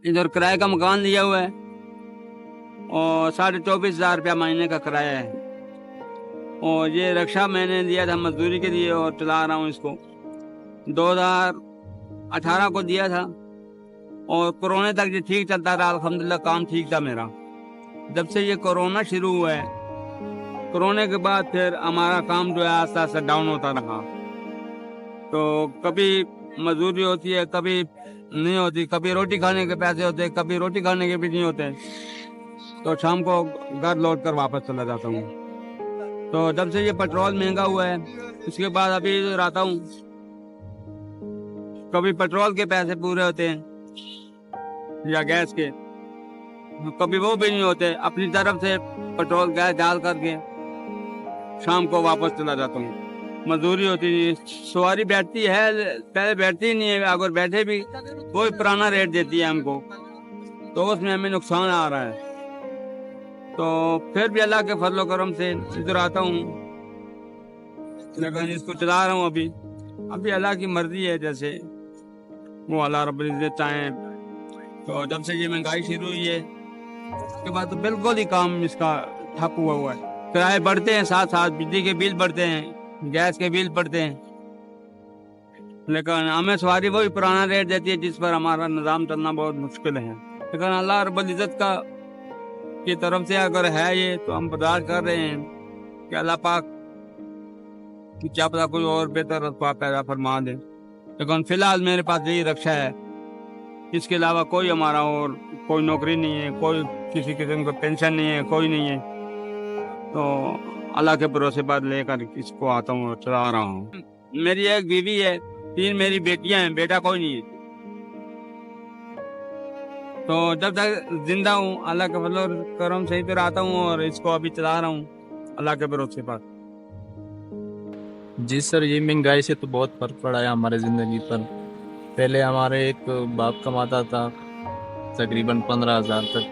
इधर किराए का मकान लिया हुआ है और 24,500 रुपया महीने का किराया है। और ये रिक्शा मैंने लिया था मजदूरी के लिए और चला रहा हूँ इसको। 2018 को दिया था और कोरोना तक ये ठीक चलता रहा, अल्हम्दुलिल्लाह काम ठीक था मेरा। जब से ये कोरोना शुरू हुआ है, कोरोना के बाद फिर हमारा काम जो है आस्ते आस्ते डाउन होता रहा। तो कभी मजदूरी होती है, कभी नहीं होती, कभी रोटी खाने के पैसे होते, कभी रोटी खाने के भी नहीं होते। तो शाम को घर लौट कर वापस चला जाता हूँ। तो जब से ये पेट्रोल महंगा हुआ है, उसके बाद अभी इधर आता हूँ, कभी पेट्रोल के पैसे पूरे होते हैं या गैस के, कभी वो भी नहीं होते। अपनी तरफ से पेट्रोल गैस डाल करके शाम को वापस चला जाता हूँ। मजदूरी होती है, सवारी बैठती है, पहले बैठती नहीं है, अगर बैठे भी वो पुराना रेट देती है हमको, तो उसमें हमें नुकसान आ रहा है। तो फिर भी अल्लाह के फजल व करम से इधर आता हूँ, लेकिन इसको चला रहा हूँ। अभी अल्लाह की मर्जी है, जैसे वो अल्लाह रब्बुल इज्जत चाहे। तो जब से ये महंगाई शुरू हुई है, उसके बाद तो बिल्कुल ही काम इसका ठप हुआ है। किराए बढ़ते हैं, साथ साथ बिजली के बिल बढ़ते हैं, गैस के बिल बढ़ते हैं, लेकिन हमें सवारी वही पुराना रेट देती है जिस पर हमारा निज़ाम चलना बहुत मुश्किल है। लेकिन अल्लाह रब्बुल इज्जत का की तरफ से अगर है ये, तो हम बर्दाश्त कर रहे हैं कि अल्लाह पाक कि क्या पता कोई और बेहतर रस्ता पैदा फरमा दे। लेकिन फिलहाल मेरे पास यही रक्षा है, इसके अलावा कोई हमारा और कोई नौकरी नहीं है, कोई किसी किस्म का पेंशन नहीं है, कोई नहीं है। तो अल्लाह के भरोसे पर लेकर इसको आता हूँ और चला रहा हूँ। मेरी एक बीवी है, 3 मेरी बेटियां हैं, बेटा कोई नहीं है। तो जब तक जिंदा हूँ अल्लाह के फजल और करम से इधर आता हूँ और इसको अभी चला रहा हूँ अल्लाह के भरोसे पर। जी सर, ये महंगाई से तो बहुत फर्क पड़ा है हमारे ज़िंदगी पर। पहले हमारे एक बाप कमाता था तकरीबन 15,000 तक,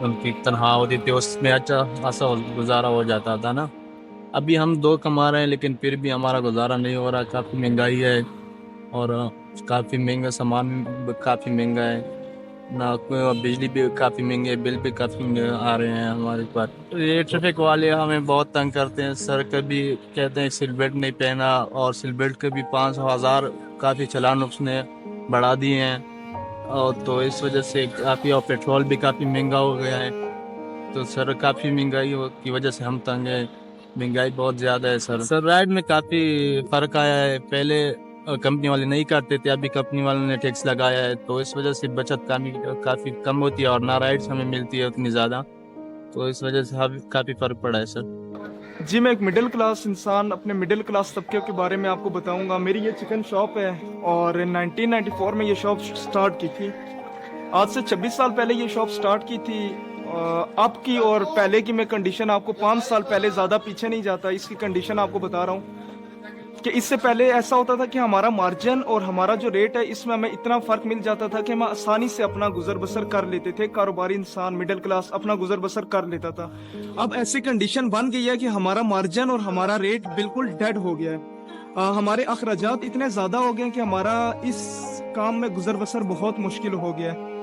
उनकी तनख्वाह होती थी, उसमें अच्छा खासा गुजारा हो जाता था ना। अभी हम 2 कमा रहे हैं लेकिन फिर भी हमारा गुजारा नहीं हो रहा, काफ़ी महंगाई है और काफ़ी महंगा सामान काफ़ी महंगा है ना, बिजली भी काफ़ी महंगी है, बिल भी काफ़ी महंगे आ रहे हैं हमारे पास। ये ट्रैफिक वाले हमें बहुत तंग करते हैं सर, कभी कहते हैं सीट बेल्ट नहीं पहना, और सीट बेल्ट के भी 500,000 काफ़ी चालान उसने बढ़ा दिए हैं। और तो इस वजह से काफ़ी, और पेट्रोल भी काफ़ी महंगा हो गया है। तो सर काफ़ी महंगाई की वजह से हम तंग हैं, महंगाई बहुत ज़्यादा है सर राइड में काफ़ी फ़र्क आया है। पहले कंपनी वाले नहीं करते थे, अभी कंपनी वालों ने टैक्स लगाया है, तो इस वजह से बचत काफ़ी कम होती है और ना राइड्स हमें मिलती है उतनी ज़्यादा, तो इस वजह से काफ़ी फ़र्क पड़ा है सर। जी, मैं एक मिडिल क्लास इंसान, अपने मिडिल क्लास तबके के बारे में आपको बताऊंगा। मेरी ये चिकन शॉप है और 1994 में ये शॉप स्टार्ट की थी। आज से 26 साल पहले ये शॉप स्टार्ट की थी। अब की और पहले की मैं कंडीशन आपको 5 साल पहले ज़्यादा पीछे नहीं जाता, इसकी कंडीशन आपको बता रहा हूँ कि इससे पहले ऐसा होता था कि हमारा मार्जिन और हमारा जो रेट है इसमें हमें इतना फ़र्क मिल जाता था कि हम आसानी से अपना गुजर बसर कर लेते थे। कारोबारी इंसान, मिडिल क्लास अपना गुजर बसर कर लेता था। अब ऐसी कंडीशन बन गई है कि हमारा मार्जिन और हमारा रेट बिल्कुल डेड हो गया है। हमारे अखराजात इतने ज़्यादा हो गए हैं कि हमारा इस काम में गुजर बसर बहुत मुश्किल हो गया है।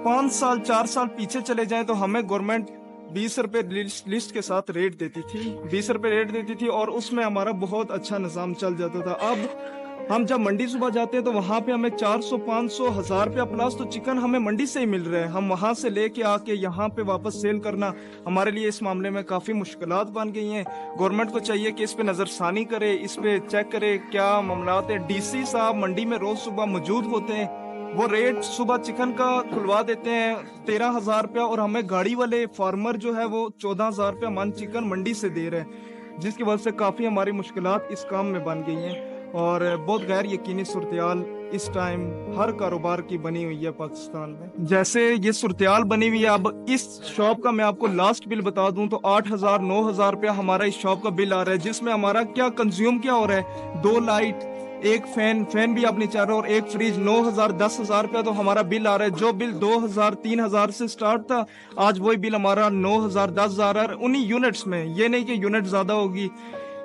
5 साल 4 साल पीछे चले जाएं तो हमें गवर्नमेंट 20 रुपए लिस्ट के साथ रेट देती थी, 20 रुपए रेट देती थी और उसमें हमारा बहुत अच्छा निज़ाम चल जाता था। अब हम जब मंडी सुबह जाते हैं तो वहाँ पे हमें 400, 500, 1000 रुपया प्लस तो चिकन हमें मंडी से ही मिल रहे हैं। हम वहाँ से लेके आके यहाँ पे वापस सेल करना हमारे लिए इस मामले में काफ़ी मुश्किलात बन गई हैं। गवर्नमेंट को चाहिए कि इस पे नज़रसानी करे, इस पे चेक करे क्या मामलात है। डीसी साहब मंडी में रोज़ सुबह मौजूद होते हैं, वो रेट सुबह चिकन का खुलवा देते हैं 13,000 रुपया और हमें गाड़ी वाले फार्मर जो है वो 14,000 रुपया मन चिकन मंडी से दे रहे हैं, जिसकी वजह से काफ़ी हमारी मुश्किलात इस काम में बन गई हैं और बहुत गैर यकीनी सूरत इस टाइम हर कारोबार की बनी हुई है पाकिस्तान में। जैसे ये सूरत बनी हुई है, अब इस शॉप का मैं आपको लास्ट बिल बता दूं तो 8,000 9,000 रुपया हमारा इस शॉप का बिल आ रहा है, जिसमें हमारा क्या कंज्यूम क्या हो रहा है, 2 लाइट, एक फैन भी आप नहीं चाह रहे और एक फ्रिज, 9,000 10,000 रुपया तो हमारा बिल आ रहा है। जो बिल 2,000 3,000 से स्टार्ट था, आज वही बिल हमारा 9,000 10,000 उन्हीं यूनिट्स में। ये नहीं कि यूनिट ज्यादा होगी,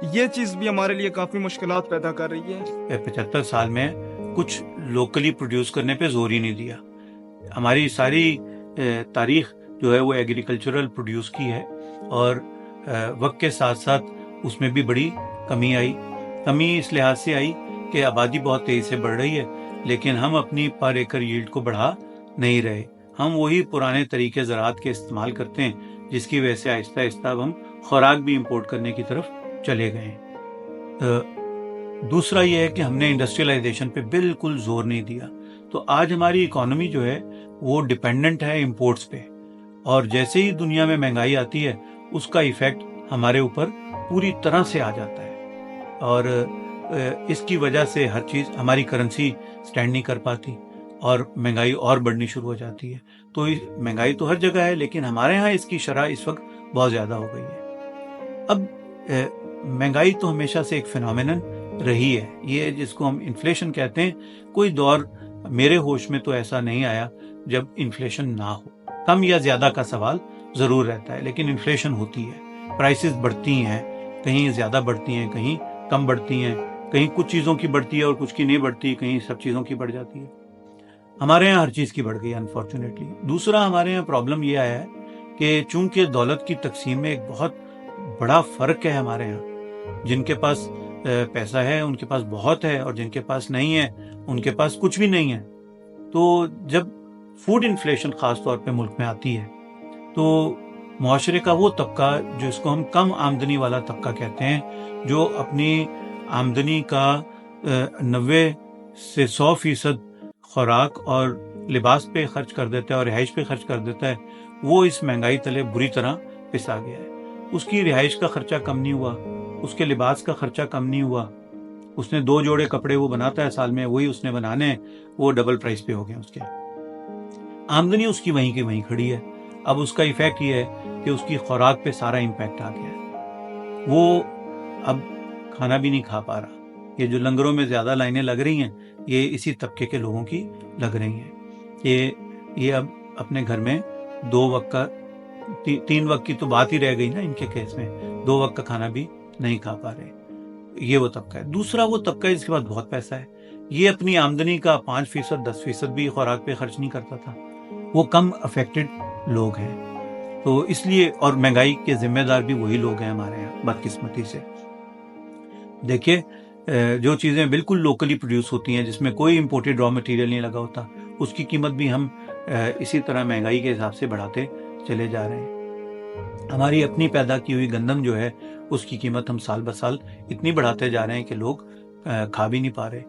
ये चीज भी हमारे लिए काफी मुश्किलात पैदा कर रही है। 75 साल में कुछ लोकली प्रोड्यूस करने पे जोर ही नहीं दिया। हमारी सारी तारीख जो है वो एग्रीकल्चरल प्रोड्यूस की है, और वक्त के साथ साथ उसमें भी बड़ी कमी आई। कमी इस लिहाज से आई कि आबादी बहुत तेज़ी से बढ़ रही है, लेकिन हम अपनी पर एकड़ यील्ड को बढ़ा नहीं रहे। हम वही पुराने तरीके ज़राअत के इस्तेमाल करते हैं, जिसकी वजह से आहिस्ता आहिस्ता अब हम खुराक भी इंपोर्ट करने की तरफ चले गए हैं। दूसरा ये है कि हमने इंडस्ट्रियलाइजेशन पे बिल्कुल जोर नहीं दिया। तो आज हमारी इकोनॉमी जो है वो डिपेंडेंट है इंपोर्ट्स पे, और जैसे ही दुनिया में महंगाई आती है उसका इफेक्ट हमारे ऊपर पूरी तरह से आ जाता है, और इसकी वजह से हर चीज़, हमारी करेंसी स्टैंड नहीं कर पाती और महंगाई और बढ़नी शुरू हो जाती है। तो महंगाई तो हर जगह है, लेकिन हमारे यहाँ इसकी शरह इस वक्त बहुत ज़्यादा हो गई है। अब महंगाई तो हमेशा से एक फिनोमेनन रही है, ये जिसको हम इन्फ्लेशन कहते हैं। कोई दौर मेरे होश में तो ऐसा नहीं आया जब इन्फ्लेशन ना हो। कम या ज़्यादा का सवाल ज़रूर रहता है, लेकिन इन्फ्लेशन होती है, प्राइसेस बढ़ती हैं, कहीं ज़्यादा बढ़ती हैं, कहीं कम बढ़ती हैं, कहीं कुछ चीज़ों की बढ़ती है और कुछ की नहीं बढ़ती, कहीं सब चीज़ों की बढ़ जाती है। हमारे यहाँ हर चीज़ की बढ़ गई अनफॉर्चुनेटली। दूसरा, हमारे यहाँ प्रॉब्लम ये आया है कि चूंकि दौलत की तकसीम में एक बहुत बड़ा फ़र्क है हमारे यहाँ। जिनके पास पैसा है उनके पास बहुत है, और जिनके पास नहीं है उनके पास कुछ भी नहीं है। तो जब फूड इन्फ्लेशन ख़ास तौर पे मुल्क में आती है, तो मुआशरे का वो तबका, जो इसको हम कम आमदनी वाला तबका कहते हैं, जो अपनी आमदनी का 90 से 100% खुराक और लिबास पे खर्च कर देता है और रिहाइश पे खर्च कर देता है, वो इस महंगाई तले बुरी तरह पिसा गया है। उसकी रिहाइश का खर्चा कम नहीं हुआ, उसके लिबास का खर्चा कम नहीं हुआ, उसने 2 जोड़े कपड़े वो बनाता है साल में, वही उसने बनाने, वो डबल प्राइस पे हो गए उसके। आमदनी उसकी वहीं की वहीं खड़ी है। अब उसका इफेक्ट ये है कि उसकी खुराक पे सारा इम्पैक्ट आ गया है। वो अब खाना भी नहीं खा पा रहा। ये जो लंगरों में ज़्यादा लाइनें लग रही हैं, ये इसी तबके के लोगों की लग रही हैं। ये अब अपने घर में 2 वक्त का, 3 वक्त की तो बात ही रह गई ना इनके केस में, 2 वक्त का खाना भी नहीं खा पा रहे। ये वो तबका है। दूसरा वो तबका है जिसके पास बहुत पैसा है। ये अपनी आमदनी का 5%, 10% भी खुराक पे खर्च नहीं करता था। वो कम अफेक्टेड लोग हैं। तो इसलिए, और महंगाई के जिम्मेदार भी वही लोग हैं हमारे यहाँ, बदकिस्मती से। देखिए, जो चीज़ें बिल्कुल लोकली प्रोड्यूस होती हैं, जिसमें कोई इंपोर्टेड रॉ मटेरियल नहीं लगा होता, उसकी कीमत भी हम इसी तरह महंगाई के हिसाब से बढ़ाते चले जा रहे हैं। हमारी अपनी पैदा की हुई गंदम जो है, उसकी कीमत हम साल ब साल इतनी बढ़ाते जा रहे हैं कि लोग खा भी नहीं पा रहे।